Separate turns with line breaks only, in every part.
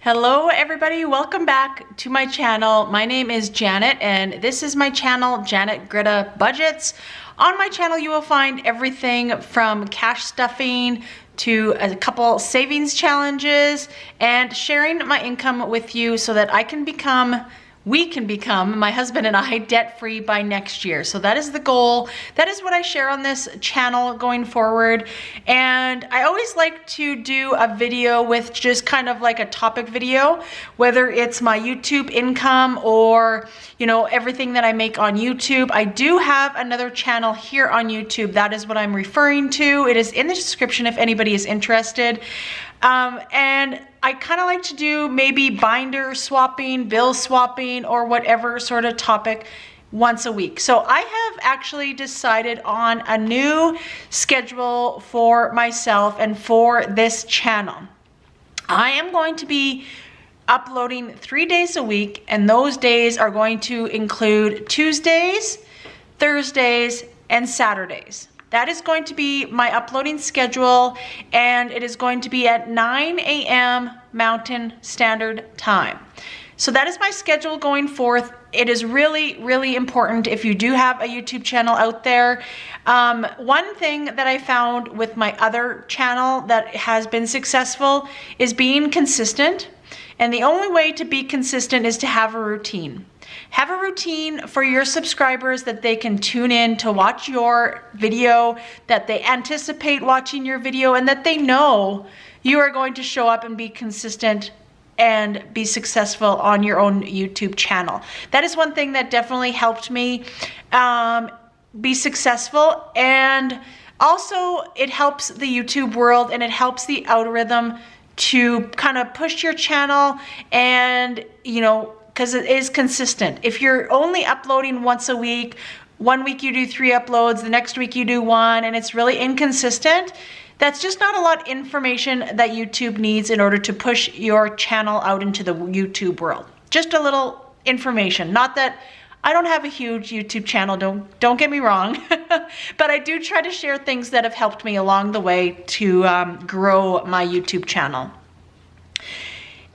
Hello everybody, welcome back to my channel. My name is Janet and this is my channel, Janet Greta Budgets. On my channel you will find everything from cash stuffing to a couple savings challenges and sharing my income with you so that we can become, my husband and I, debt-free by next year. So that is the goal. That is what I share on this channel going forward. And I always like to do a video with just kind of like a topic video, whether it's my YouTube income or, you know, everything that I make on YouTube. I do have another channel here on YouTube. That is what I'm referring to. It is in the description if anybody is interested. And I kind of like to do maybe binder swapping, bill swapping, or whatever sort of topic once a week. So I have actually decided on a new schedule for myself and for this channel. I am going to be uploading 3 days a week, and those days are going to include Tuesdays, Thursdays, and Saturdays. That is going to be my uploading schedule, and it is going to be at 9 a.m. Mountain Standard Time. So that is my schedule going forth. It is really, really important if you do have a YouTube channel out there. One thing that I found with my other channel that has been successful is being consistent. And the only way to be consistent is to have a routine. Have a routine for your subscribers that they can tune in to watch your video, that they anticipate watching your video, and that they know you are going to show up and be consistent and be successful on your own YouTube channel. That is one thing that definitely helped me be successful, and also it helps the YouTube world and it helps the algorithm to kind of push your channel, and you know, because it is consistent. If you're only uploading once a week, one week you do 3 uploads, the next week you do 1, and it's really inconsistent, that's just not a lot of information that YouTube needs in order to push your channel out into the YouTube world. Just a little information. Not that I don't have a huge YouTube channel, don't get me wrong, but I do try to share things that have helped me along the way to grow my YouTube channel.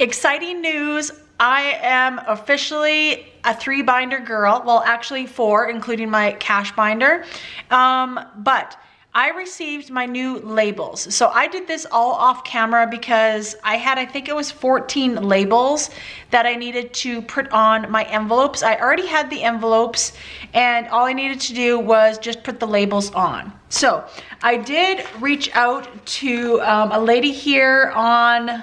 Exciting news. I am officially a 3 binder girl. Well, actually 4, including my cash binder. But I received my new labels. So I did this all off camera because I had, I think it was 14 labels that I needed to put on my envelopes. I already had the envelopes and all I needed to do was just put the labels on. So I did reach out to a lady here on,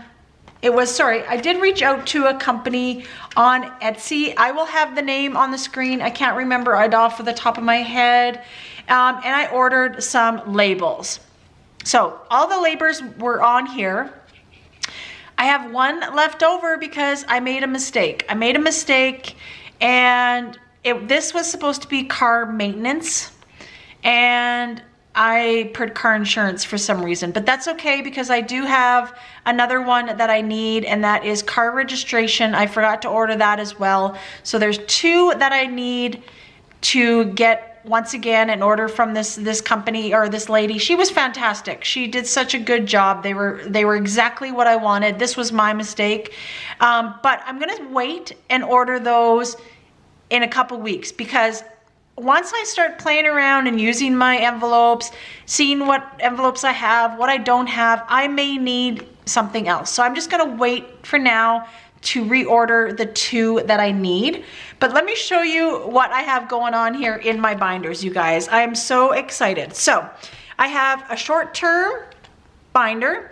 I did reach out to a company on Etsy. I will have the name on the screen. I can't remember it off the top of my head. And I ordered some labels. So all the labels were on here. I have 1 left over because I made a mistake. And this was supposed to be car maintenance, and I put car insurance for some reason, but that's okay because I do have another one that I need, and that is car registration. I forgot to order that as well. So there's 2 that I need to get once again in order from this company or this lady. She was fantastic. She did such a good job. They were exactly what I wanted. This was my mistake. But I'm gonna wait and order those in a couple weeks, because once I start playing around and using my envelopes, seeing what envelopes I have, what I don't have, I may need something else. So I'm just gonna wait for now to reorder the 2 that I need. But let me show you what I have going on here in my binders, you guys. I am so excited. So I have a short-term binder,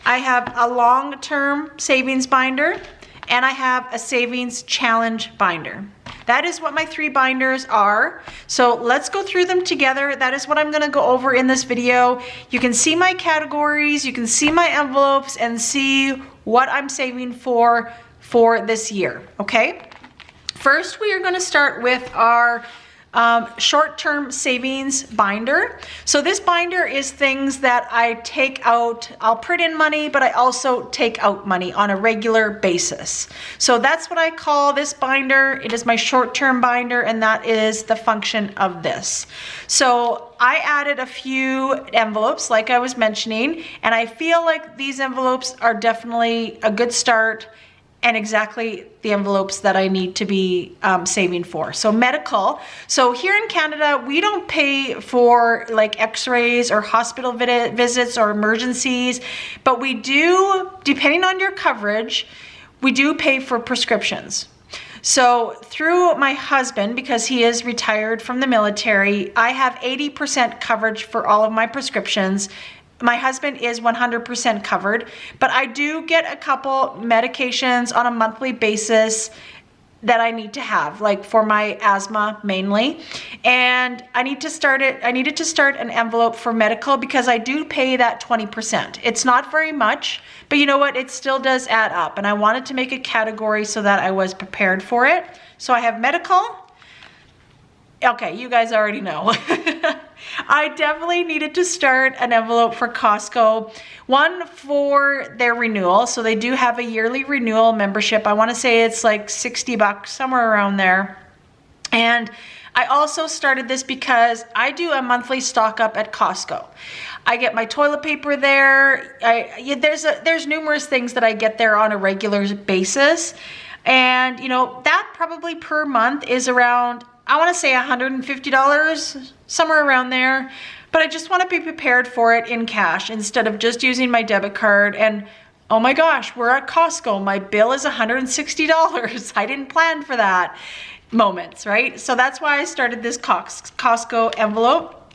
I have a long-term savings binder, and I have a savings challenge binder. That is what my 3 binders are. So let's go through them together. That is what I'm gonna go over in this video. You can see my categories, you can see my envelopes, and see what I'm saving for this year, okay? First, we are gonna start with our short-term savings binder. So this binder is things that I take out. I'll put in money, but I also take out money on a regular basis. So that's what I call this binder. It is my short-term binder, and that is the function of this. So I added a few envelopes like I was mentioning, and I feel like these envelopes are definitely a good start and exactly the envelopes that I need to be saving for. So medical. So here in Canada, we don't pay for like x-rays or hospital visits or emergencies, but we do, depending on your coverage, we do pay for prescriptions. So through my husband, because he is retired from the military, I have 80% coverage for all of my prescriptions. My husband is 100% covered, but I do get a couple medications on a monthly basis that I need to have, like for my asthma mainly. And I needed to start an envelope for medical because I do pay that 20%. It's not very much, but you know what? It still does add up. And I wanted to make a category so that I was prepared for it. So I have medical. Okay, you guys already know. I definitely needed to start an envelope for Costco, one for their renewal. So they do have a yearly renewal membership. I want to say it's like $60, somewhere around there. And I also started this because I do a monthly stock up at Costco. I get my toilet paper there. There's numerous things that I get there on a regular basis. And you know, that probably per month is around, I want to say $150, somewhere around there, but I just want to be prepared for it in cash instead of just using my debit card. And oh my gosh, we're at Costco. My bill is $160. I didn't plan for that moments, right? So that's why I started this Costco envelope.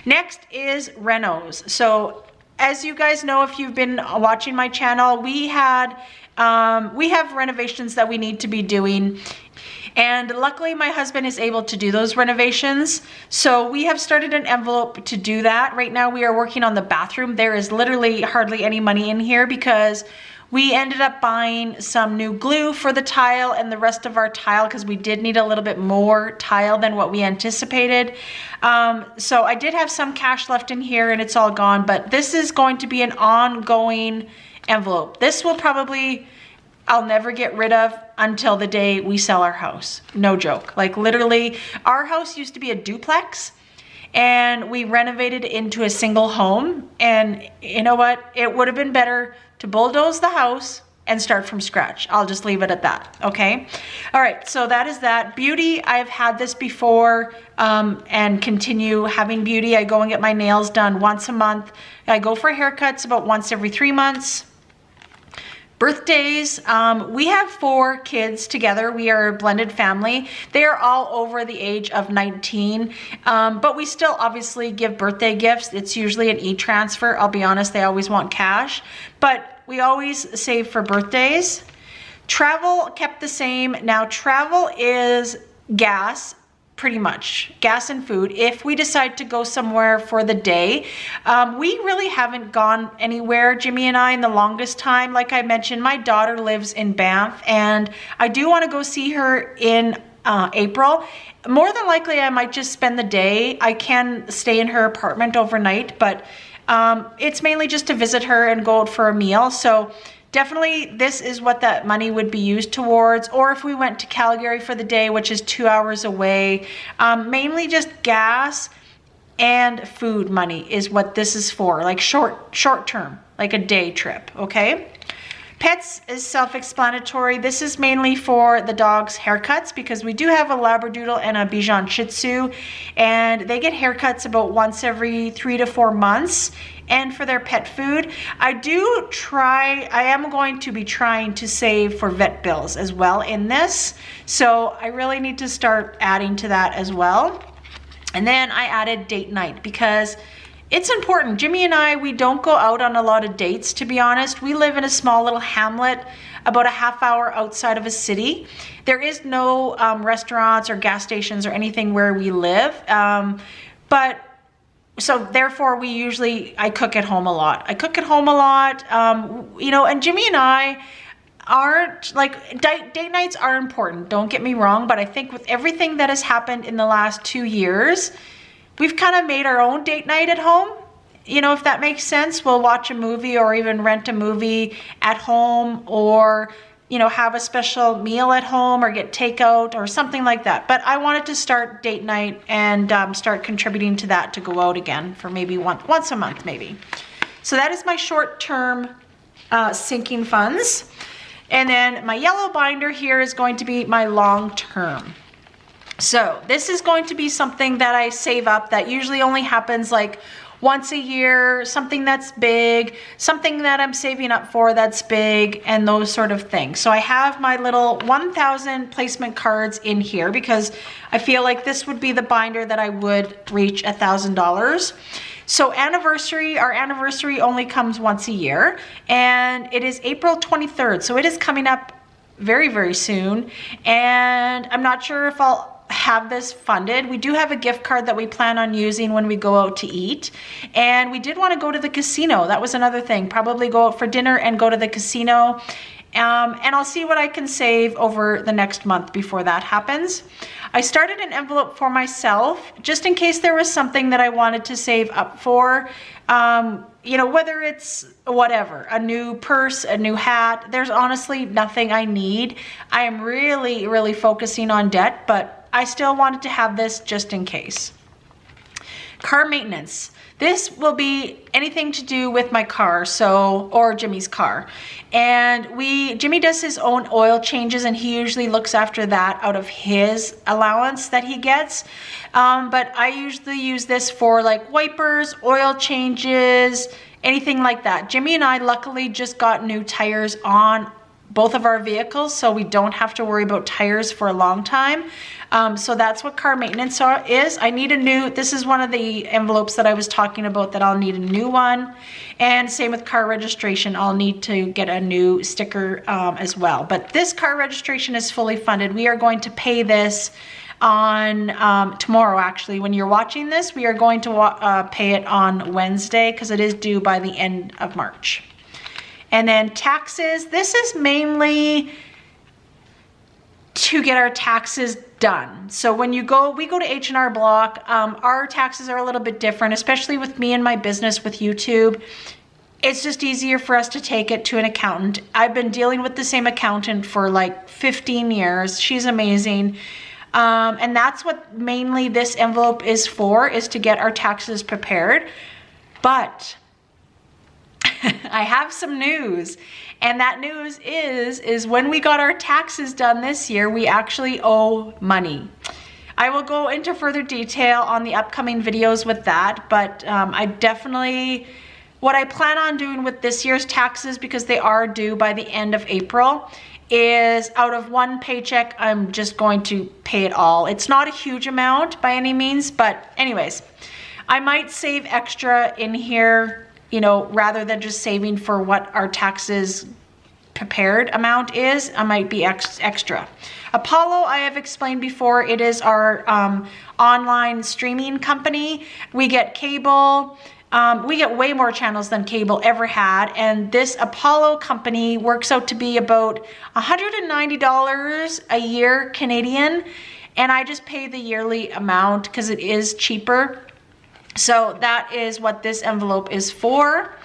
Next is renos. So as you guys know, if you've been watching my channel, we have renovations that we need to be doing. And luckily my husband is able to do those renovations. So we have started an envelope to do that. Right now we are working on the bathroom. There is literally hardly any money in here because we ended up buying some new glue for the tile and the rest of our tile because we did need a little bit more tile than what we anticipated. So I did have some cash left in here and it's all gone, but this is going to be an ongoing envelope. This will probably, I'll never get rid of until the day we sell our house. No joke. Like literally, our house used to be a duplex and we renovated it into a single home. And you know what? It would have been better to bulldoze the house and start from scratch. I'll just leave it at that, okay? All right, so that is that. Beauty, I've had this before and continue having beauty. I go and get my nails done once a month. I go for haircuts about once every 3 months. Birthdays, we have 4 kids together. We are a blended family. They are all over the age of 19, but we still obviously give birthday gifts. It's usually an e-transfer. I'll be honest, they always want cash, but we always save for birthdays. Travel kept the same. Now travel is gas. Pretty much gas and food. If we decide to go somewhere for the day, we really haven't gone anywhere, Jimmy and I, in the longest time. Like I mentioned, my daughter lives in Banff and I do want to go see her in April. More than likely I might just spend the day. I can stay in her apartment overnight, but it's mainly just to visit her and go out for a meal. So definitely this is what that money would be used towards. Or if we went to Calgary for the day, which is 2 hours away, mainly just gas and food money is what this is for, like short term, like a day trip, okay? Pets is self-explanatory. This is mainly for the dog's haircuts because we do have a Labradoodle and a Bichon Shih Tzu, and they get haircuts about once every 3 to 4 months. And for their pet food, I am going to be trying to save for vet bills as well in this. So I really need to start adding to that as well. And then I added date night because it's important. Jimmy and I, we don't go out on a lot of dates, to be honest. We live in a small little hamlet about a half hour outside of a city. There is no restaurants or gas stations or anything where we live. So therefore I cook at home a lot. You know, and Jimmy and I aren't like, date nights are important, don't get me wrong, but I think with everything that has happened in the last 2 years, we've kind of made our own date night at home. You know, if that makes sense, we'll watch a movie or even rent a movie at home, or you know, have a special meal at home or get takeout or something like that. But I wanted to start date night and start contributing to that to go out again for maybe once a month maybe. So that is my short-term sinking funds. And then my yellow binder here is going to be my long term. So this is going to be something that I save up that usually only happens like once a year, something that's big, something that I'm saving up for that's big, and those sort of things. So I have my little 1,000 placement cards in here because I feel like this would be the binder that I would reach $1,000. So our anniversary only comes once a year, and it is April 23rd. So it is coming up very, very soon. And I'm not sure if I'll have this funded. We do have a gift card that we plan on using when we go out to eat. And we did want to go to the casino. That was another thing. Probably go out for dinner and go to the casino. And I'll see what I can save over the next month before that happens. I started an envelope for myself just in case there was something that I wanted to save up for. You know, whether it's whatever, a new purse, a new hat, there's honestly nothing I need. I am really, really focusing on debt, but I still wanted to have this just in case. Car maintenance. This will be anything to do with my car, or Jimmy's car. And Jimmy does his own oil changes, and he usually looks after that out of his allowance that he gets. But I usually use this for like wipers, oil changes, anything like that. Jimmy and I luckily just got new tires on both of our vehicles, so we don't have to worry about tires for a long time. So that's what car maintenance is. I need a new, this is one of the envelopes that I was talking about that I'll need a new one. And same with car registration, I'll need to get a new sticker as well. But this car registration is fully funded. We are going to pay this on tomorrow. Actually, when you're watching this, we are going to pay it on Wednesday because it is due by the end of March. And then taxes, this is mainly to get our taxes done. So when we go to H&R Block, our taxes are a little bit different, especially with me and my business with YouTube. It's just easier for us to take it to an accountant. I've been dealing with the same accountant for like 15 years. She's amazing. And that's what mainly this envelope is for, is to get our taxes prepared. But I have some news, and that news is when we got our taxes done this year, we actually owe money. I will go into further detail on the upcoming videos with that, but what I plan on doing with this year's taxes, because they are due by the end of April, is out of one paycheck, I'm just going to pay it all. It's not a huge amount by any means, but anyways, I might save extra in here, you know, rather than just saving for what our taxes prepared amount is. I might be extra. Apollo, I have explained before, it is our online streaming company. We get cable. We get way more channels than cable ever had, and this Apollo company works out to be about $190 a year Canadian, and I just pay the yearly amount because it is cheaper. So that is what this envelope is for.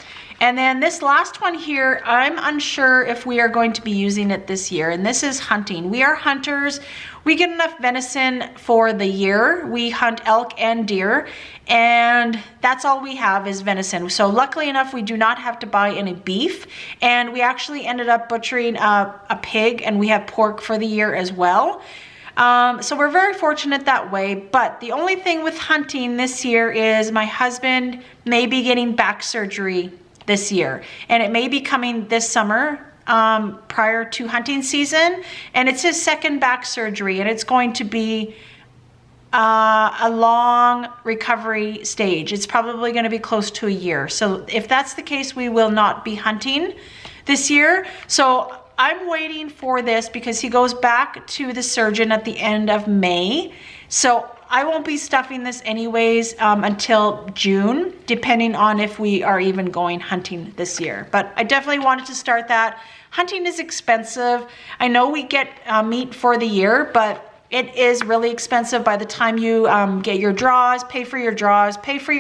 And then this last one here, I'm unsure if we are going to be using it this year, and this is hunting. We are hunters. We get enough venison for the year. We hunt elk and deer, and that's all we have is venison. So luckily enough, we do not have to buy any beef, and we actually ended up butchering a pig, and we have pork for the year as well. So we're very fortunate that way, but the only thing with hunting this year is my husband may be getting back surgery this year, and it may be coming this summer prior to hunting season, and it's his second back surgery, and it's going to be a long recovery stage. It's probably going to be close to a year. So if that's the case, we will not be hunting this year. So I'm waiting for this because he goes back to the surgeon at the end of May. So I won't be stuffing this anyways until June, depending on if we are even going hunting this year. But I definitely wanted to start that. Hunting is expensive. I know we get meat for the year, but it is really expensive by the time you get your draws, pay for your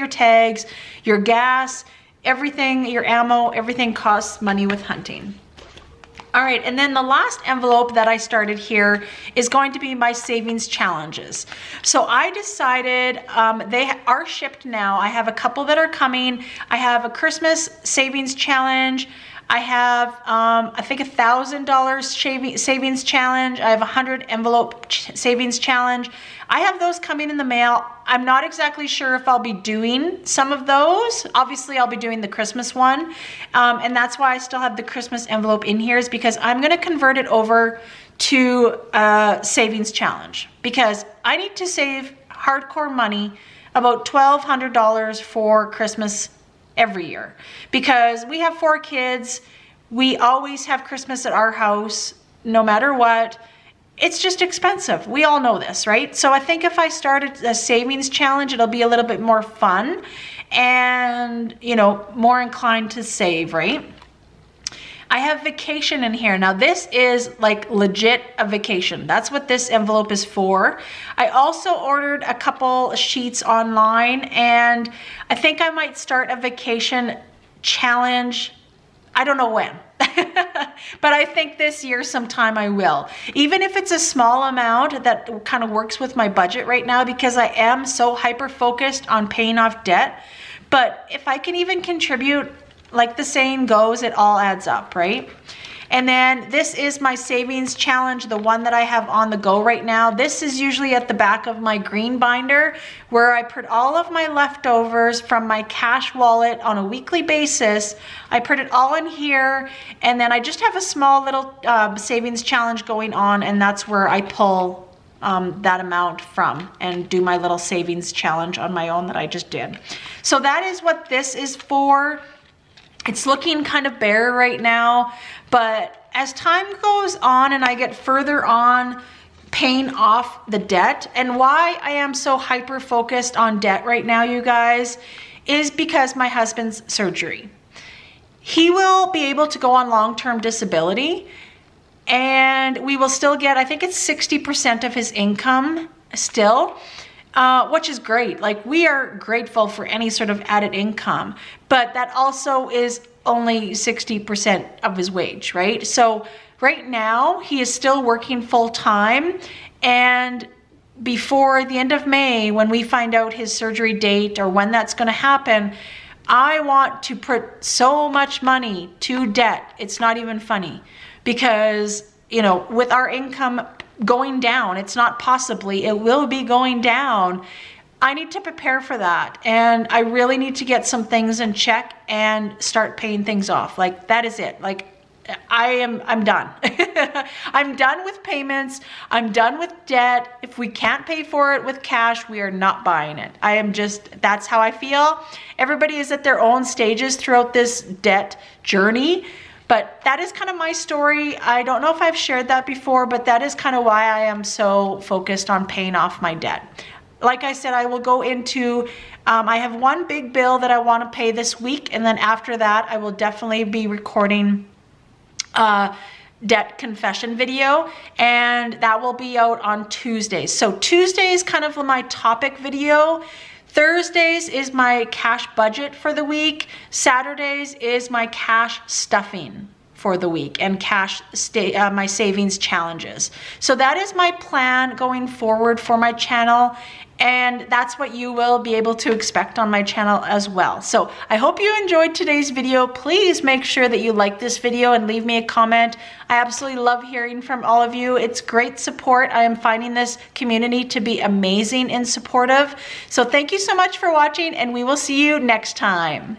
tags, your gas, everything, your ammo, everything costs money with hunting. All right, and then the last envelope that I started here is going to be my savings challenges. So I decided, they are shipped now. I have a couple that are coming. I have a Christmas savings challenge. I have, I think $1,000 savings challenge. I have 100 envelope savings challenge. I have those coming in the mail. I'm not exactly sure if I'll be doing some of those. Obviously, I'll be doing the Christmas one. And that's why I still have the Christmas envelope in here, is because I'm going to convert it over to savings challenge, because I need to save hardcore money, about $1,200 for Christmas every year, because we have 4 kids. We always have Christmas at our house, no matter what. It's just expensive. We all know this, right? So I think if I started a savings challenge, it'll be a little bit more fun and, you know, more inclined to save, right? I have vacation in here. Now this is like legit a vacation. That's what this envelope is for. I also ordered a couple sheets online, and I think I might start a vacation challenge. I don't know when, but I think this year sometime I will. Even if it's a small amount, that kind of works with my budget right now, because I am so hyper focused on paying off debt. But if I can even contribute, like the saying goes, it all adds up, right? And then this is my savings challenge, the one that I have on the go right now. This is usually at the back of my green binder, where I put all of my leftovers from my cash wallet on a weekly basis. I put it all in here, and then I just have a small little savings challenge going on, and that's where I pull that amount from and do my little savings challenge on my own that I just did. So that is what this is for. It's looking kind of bare right now, but as time goes on and I get further on paying off the debt, and why I am so hyper focused on debt right now, you guys, is because my husband's surgery. He will be able to go on long-term disability, and we will still get, I think it's 60% of his income still. Which is great. Like, we are grateful for any sort of added income, but that also is only 60% of his wage, right? So right now he is still working full time, and before the end of May, when we find out his surgery date or when that's going to happen, I want to put so much money to debt. It's not even funny, because, you know, with our income going down, it's not possibly, it will be going down. I need to prepare for that, and I really need to get some things in check and start paying things off. Like, that is it. Like, I'm done. I'm done with payments. I'm done with debt. If we can't pay for it with cash, we are not buying it. I am just, that's how I feel. Everybody is at their own stages throughout this debt journey. But that is kind of my story. I don't know if I've shared that before, but that is kind of why I am so focused on paying off my debt. Like I said, I will go into, I have one big bill that I want to pay this week. And then after that, I will definitely be recording debt confession video, and that will be out on Tuesdays. So Tuesday is kind of my topic video. Thursdays is my cash budget for the week. Saturdays is my cash stuffing for the week, and my savings challenges. So that is my plan going forward for my channel, and that's what you will be able to expect on my channel as well. So I hope you enjoyed today's video. Please make sure that you like this video and leave me a comment. I absolutely love hearing from all of you. It's great support. I am finding this community to be amazing and supportive. So thank you so much for watching, and we will see you next time.